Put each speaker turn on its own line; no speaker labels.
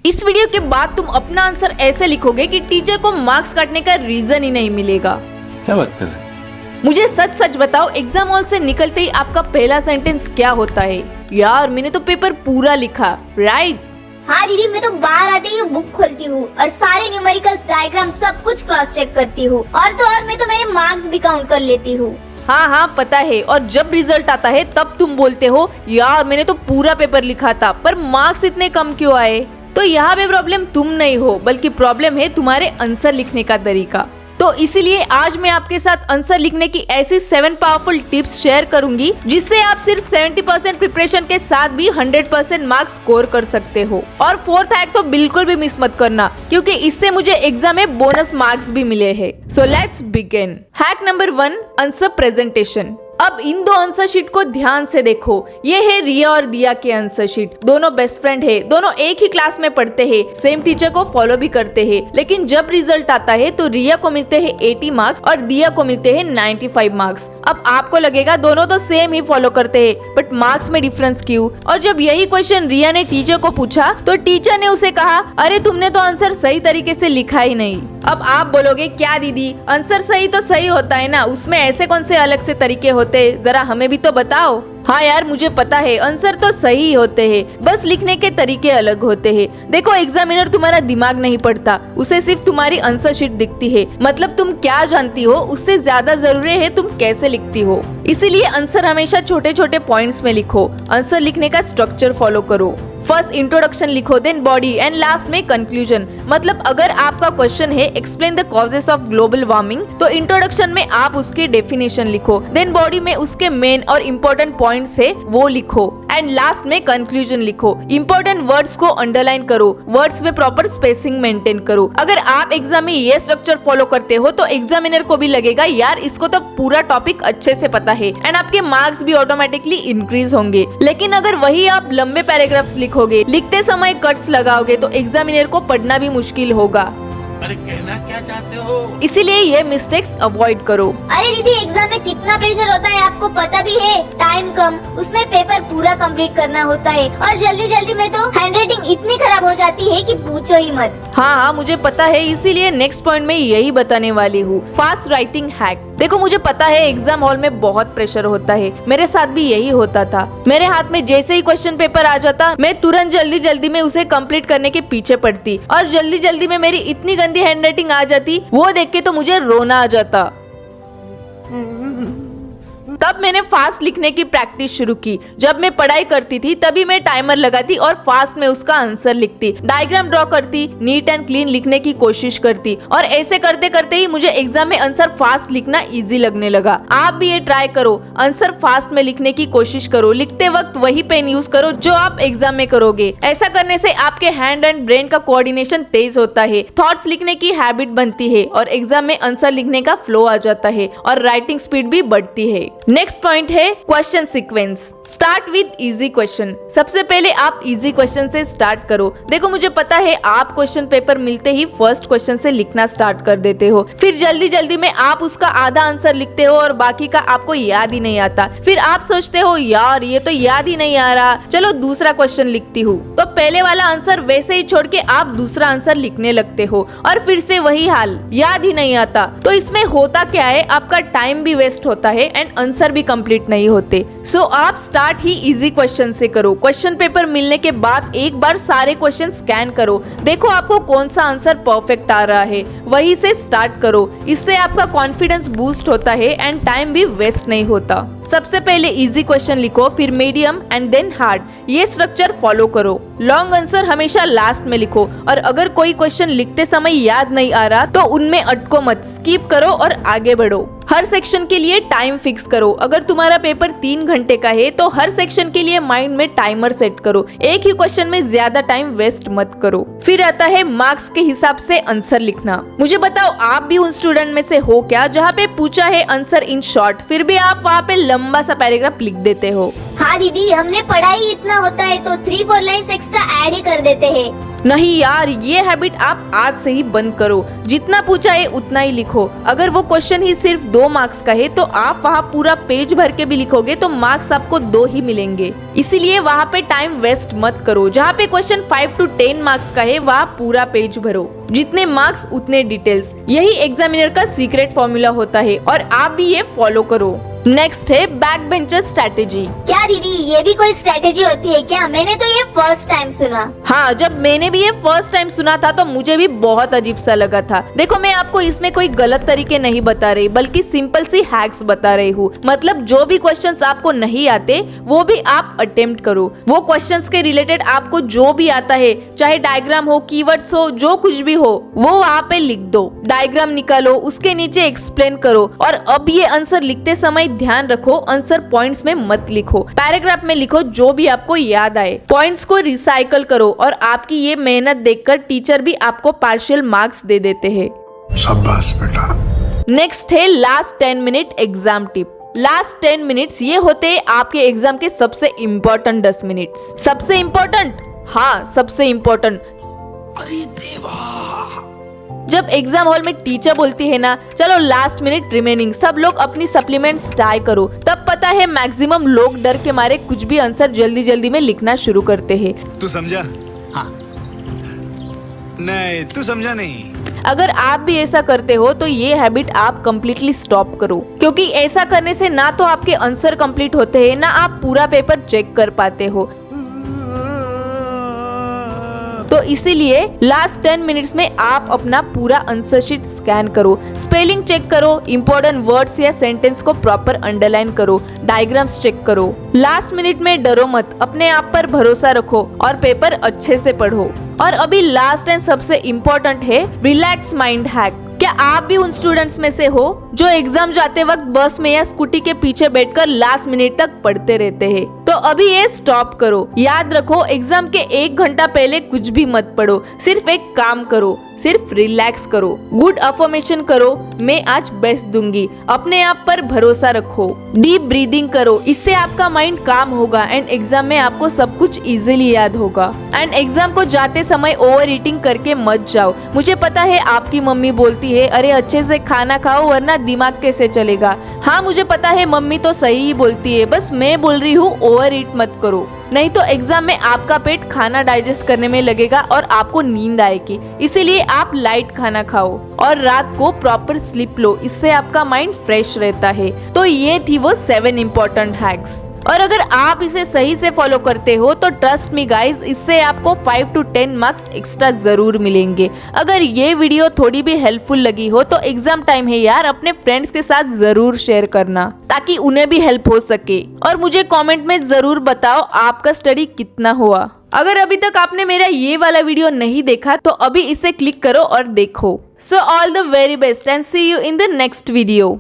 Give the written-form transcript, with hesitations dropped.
इस वीडियो के बाद तुम अपना आंसर ऐसे लिखोगे कि टीचर को मार्क्स काटने का रीजन ही नहीं मिलेगा।
क्या बात कर रहे हैं?
मुझे सच सच बताओ, एग्जाम हॉल से निकलते ही आपका पहला सेंटेंस क्या होता है? यार मैंने तो पेपर पूरा लिखा, राइट?
हाँ दीदी, मैं तो बाहर आते ही बुक खोलती हूँ और सारे न्यूमेरिकल्स, डायग्राम सब कुछ क्रॉस चेक करती हूँ और तो और मैं तो मेरे मार्क्स भी काउंट कर लेती हूँ।
हाँ पता है। और जब रिजल्ट आता है तब तुम बोलते हो यार मैंने तो पूरा पेपर लिखा था पर मार्क्स इतने कम क्यों आए? तो यहाँ पे प्रॉब्लम तुम नहीं हो, बल्कि प्रॉब्लम है तुम्हारे आंसर लिखने का तरीका। तो इसीलिए आज मैं आपके साथ आंसर लिखने की ऐसी 7 पावरफुल टिप्स शेयर करूंगी जिससे आप सिर्फ 70% प्रिपरेशन के साथ भी 100% मार्क्स स्कोर कर सकते हो। और फोर्थ हैक तो बिल्कुल भी मिस मत करना, क्योंकि इससे मुझे एग्जाम में बोनस मार्क्स भी मिले हैं। So let's begin. Hack number 1, answer presentation. अब इन दो आंसर शीट को ध्यान से देखो। ये है रिया और दिया के आंसर शीट। दोनों बेस्ट फ्रेंड है, दोनों एक ही क्लास में पढ़ते हैं, सेम टीचर को फॉलो भी करते हैं। लेकिन जब रिजल्ट आता है तो रिया को मिलते हैं 80 मार्क्स और दिया को मिलते हैं 95 मार्क्स। अब आपको लगेगा दोनों तो सेम ही फॉलो करते हैं, बट मार्क्स में डिफरेंस क्यों? और जब यही क्वेश्चन रिया ने टीचर को पूछा तो टीचर ने उसे कहा, अरे तुमने तो आंसर सही तरीके से लिखा ही नहीं। अब आप बोलोगे क्या दीदी, आंसर सही तो सही होता है ना, उसमें ऐसे कौन से अलग से तरीके होते हैं, जरा हमें भी तो बताओ। हाँ यार मुझे पता है, आंसर तो सही होते हैं, बस लिखने के तरीके अलग होते हैं। देखो एग्जामिनर तुम्हारा दिमाग नहीं पढ़ता, उसे सिर्फ तुम्हारी आंसर शीट दिखती है। मतलब तुम क्या जानती हो उससे ज्यादा जरूरी है तुम कैसे लिखती हो। इसीलिए आंसर हमेशा छोटे छोटे पॉइंट्स में लिखो। आंसर लिखने का स्ट्रक्चर फॉलो करो। फर्स्ट इंट्रोडक्शन लिखो, देन बॉडी एंड लास्ट में कंक्लूजन। मतलब अगर आपका क्वेश्चन है explain the causes of global warming, तो इंट्रोडक्शन में आप उसकी डेफिनेशन लिखो, देन बॉडी में उसके मेन और इम्पोर्टेंट पॉइंट्स है वो लिखो, एंड लास्ट में कंक्लूजन लिखो। इंपॉर्टेंट वर्ड्स को अंडरलाइन करो, वर्ड्स में प्रॉपर स्पेसिंग मेंटेन करो। अगर आप एग्जाम में ये स्ट्रक्चर फॉलो करते हो तो एग्जामिनर को भी लगेगा यार इसको तो पूरा टॉपिक अच्छे से पता है, एंड आपके मार्क्स भी ऑटोमेटिकली इंक्रीज होंगे। लेकिन अगर वही आप लंबे पैराग्राफ्स लिखोगे, लिखते समय कट्स लगाओगे तो एग्जामिनर को पढ़ना भी मुश्किल होगा।
अरे कहना क्या चाहते हो?
इसीलिए ये मिस्टेक्स अवॉइड करो।
अरे दीदी, एग्जाम में कितना प्रेशर होता है आपको पता भी है? टाइम कम, उसमें पेपर पूरा कंप्लीट करना होता है और जल्दी जल्दी में तो हैंडराइटिंग इतनी खराब हो जाती है कि पूछो ही मत।
हाँ मुझे पता है, इसीलिए नेक्स्ट पॉइंट में यही बताने वाली हूँ, फास्ट राइटिंग हैक। देखो मुझे पता है एग्जाम हॉल में बहुत प्रेशर होता है, मेरे साथ भी यही होता था। मेरे हाथ में जैसे ही क्वेश्चन पेपर आ जाता, मैं तुरंत जल्दी जल्दी में उसे कंप्लीट करने के पीछे पड़ती और जल्दी जल्दी में मेरी इतनी गंदी हैंडराइटिंग आ जाती, वो देख के तो मुझे रोना आ जाता। तब मैंने फास्ट लिखने की प्रैक्टिस शुरू की। जब मैं पढ़ाई करती थी तभी मैं टाइमर लगाती और फास्ट में उसका आंसर लिखती, डायग्राम ड्रॉ करती, नीट एंड क्लीन लिखने की कोशिश करती, और ऐसे करते करते ही मुझे एग्जाम में आंसर फास्ट लिखना इजी लगने लगा। आप भी ये ट्राई करो, आंसर फास्ट में लिखने की कोशिश करो। लिखते वक्त वही पेन यूज करो जो आप एग्जाम में करोगे। ऐसा करने से आपके हैंड एंड ब्रेन का कोऑर्डिनेशन तेज होता है, थॉट्स लिखने की हैबिट बनती है और एग्जाम में आंसर लिखने का फ्लो आ जाता है और राइटिंग स्पीड भी बढ़ती है। नेक्स्ट पॉइंट है question sequence. Start with easy question. सबसे पहले आप इजी क्वेश्चन से स्टार्ट करो। देखो मुझे पता है आप क्वेश्चन पेपर मिलते ही फर्स्ट क्वेश्चन से लिखना स्टार्ट कर देते हो, फिर जल्दी जल्दी में आप उसका आधा आंसर लिखते हो और बाकी का आपको याद ही नहीं आता। फिर आप सोचते हो यार ये तो याद ही नहीं आ रहा, चलो दूसरा क्वेश्चन लिखती हूँ। तो पहले वाला आंसर वैसे ही छोड़ के आप दूसरा आंसर लिखने लगते हो और फिर से वही हाल, याद ही नहीं आता। तो इसमें होता क्या है, आपका टाइम भी वेस्ट होता है एंड आंसर भी कंप्लीट नहीं होते। सो आप स्टार्ट ही इजी क्वेश्चन से करो। क्वेश्चन पेपर मिलने के बाद एक बार सारे क्वेश्चन स्कैन करो, देखो आपको कौन सा आंसर परफेक्ट आ रहा है, वही से स्टार्ट करो। इससे आपका कॉन्फिडेंस बूस्ट होता है एंड टाइम भी वेस्ट नहीं होता। सबसे पहले इजी क्वेश्चन लिखो, फिर मीडियम एंड देन हार्ड। ये स्ट्रक्चर फॉलो करो। लॉन्ग आंसर हमेशा लास्ट में लिखो, और अगर कोई क्वेश्चन लिखते समय याद नहीं आ रहा तो उनमें अटको मत, स्किप करो और आगे बढ़ो। हर सेक्शन के लिए टाइम फिक्स करो। अगर तुम्हारा पेपर 3 घंटे का है तो हर सेक्शन के लिए माइंड में टाइमर सेट करो। एक ही क्वेश्चन में ज्यादा टाइम वेस्ट मत करो। फिर आता है मार्क्स के हिसाब से आंसर लिखना। मुझे बताओ आप भी उन स्टूडेंट में से हो क्या जहाँ पे पूछा है आंसर इन शॉर्ट, फिर भी आप वहाँ पे लंबा सा पैराग्राफ लिख देते हो?
हाँ दीदी, हमने पढ़ा ही इतना होता है तो 3-4 लाइन्स एक्स्ट्रा ऐड ही कर देते हैं।
नहीं यार, ये हैबिट आप आज से ही बंद करो। जितना पूछा है उतना ही लिखो। अगर वो क्वेश्चन ही सिर्फ 2 मार्क्स का है तो आप वहाँ पूरा पेज भर के भी लिखोगे तो मार्क्स आपको 2 ही मिलेंगे। इसीलिए वहाँ पे टाइम वेस्ट मत करो। जहाँ पे क्वेश्चन 5 to 10 मार्क्स का है वहाँ पूरा पेज भरो। जितने मार्क्स उतने डिटेल्स, यही एग्जामिनर का सीक्रेट फॉर्मूला होता है और आप भी ये फॉलो करो। नेक्स्ट है बैक बेंचर स्ट्रेटेजी।
क्या दीदी, ये भी कोई स्ट्रेटेजी होती है क्या? मैंने तो ये फर्स्ट टाइम सुना।
हाँ, जब मैंने भी ये फर्स्ट टाइम सुना था तो मुझे भी बहुत अजीब सा लगा था। देखो, मैं आपको इसमें कोई गलत तरीके नहीं बता रही, बल्कि सिंपल सी हैक्स बता रही हूँ। मतलब जो भी क्वेश्चंस आपको नहीं आते वो भी आप अटेम्प्ट करो। वो क्वेश्चंस के रिलेटेड आपको जो भी आता है, चाहे डायग्राम हो, कीवर्ड्स हो, जो कुछ भी हो, वो वहाँ पे लिख दो। डायग्राम निकालो, उसके नीचे एक्सप्लेन करो। और अब ये आंसर लिखते समय ध्यान रखो, आंसर पॉइंट्स में मत लिखो, पैराग्राफ में लिखो जो भी आपको याद आए। पॉइंट्स को रिसाइकल करो और आपकी ये मेहनत देखकर टीचर भी आपको पार्शियल मार्क्स दे देते हैं।
शाबाश बेटा।
नेक्स्ट है last 10 minute exam tip. Last 10 minutes ये होते हैं आपके एग्जाम के सबसे इम्पोर्टेंट 10 मिनट्स। सबसे इम्पोर्टेंट, हाँ सबसे इम्पोर्टेंट।
अरे देवा।
जब एग्जाम हॉल में टीचर बोलती है ना, चलो लास्ट मिनट रिमेनिंग, सब लोग अपनी सप्लीमेंट्स ट्राई करो, तब पता है मैक्सिमम लोग डर के मारे कुछ भी आंसर जल्दी जल्दी में लिखना शुरू करते हैं।
तू समझा? हाँ। नहीं, तू समझा नहीं।
अगर आप भी ऐसा करते हो तो ये हैबिट आप कम्प्लीटली स्टॉप करो, क्योंकि ऐसा करने से ना तो आपके आंसर कंप्लीट होते हैं, ना आप पूरा पेपर चेक कर पाते हो। तो इसीलिए लास्ट 10 मिनट्स में आप अपना पूरा आंसर शीट स्कैन करो, स्पेलिंग चेक करो, इंपॉर्टेंट वर्ड्स या सेंटेंस को प्रॉपर अंडरलाइन करो, डायग्राम्स चेक करो। लास्ट मिनट में डरो मत, अपने आप पर भरोसा रखो और पेपर अच्छे से पढ़ो। और अभी लास्ट एंड सबसे इम्पोर्टेंट है रिलैक्स माइंड हैक। क्या आप भी उन स्टूडेंट्स में से हो जो एग्जाम जाते वक्त बस में या स्कूटी के पीछे बैठकर लास्ट मिनट तक पढ़ते रहते हैं? तो अभी ये स्टॉप करो। याद रखो, एग्जाम के 1 घंटा पहले कुछ भी मत पढ़ो, सिर्फ एक काम करो, सिर्फ रिलैक्स करो, गुड अफर्मेशन करो, मैं आज बेस्ट दूंगी, अपने आप पर भरोसा रखो, डीप ब्रीदिंग करो, इससे आपका माइंड काम होगा एंड एग्जाम में आपको सब कुछ इजीली याद होगा। एंड एग्जाम को जाते समय ओवर ईटिंग करके मत जाओ। मुझे पता है आपकी मम्मी बोलती है, अरे अच्छे से खाना खाओ वरना दिमाग कैसे चलेगा। हाँ मुझे पता है मम्मी तो सही ही बोलती है, बस मैं बोल रही हूँ ओवर ईट मत करो, नहीं तो एग्जाम में आपका पेट खाना डाइजेस्ट करने में लगेगा और आपको नींद आएगी। इसीलिए आप लाइट खाना खाओ और रात को प्रॉपर स्लीप लो, इससे आपका माइंड फ्रेश रहता है। तो ये थी वो 7 इम्पोर्टेंट हैक्स, और अगर आप इसे सही से फॉलो करते हो तो ट्रस्ट मी गाइज, इससे आपको 5 to 10 मार्क्स एक्स्ट्रा जरूर मिलेंगे। अगर ये वीडियो थोड़ी भी हेल्पफुल लगी हो तो एग्जाम टाइम है यार, अपने फ्रेंड्स के साथ जरूर शेयर करना ताकि उन्हें भी हेल्प हो सके। और मुझे कमेंट में जरूर बताओ आपका स्टडी कितना हुआ। अगर अभी तक आपने मेरा ये वाला वीडियो नहीं देखा तो अभी इसे क्लिक करो और देखो। So all the very best and see you in the next video.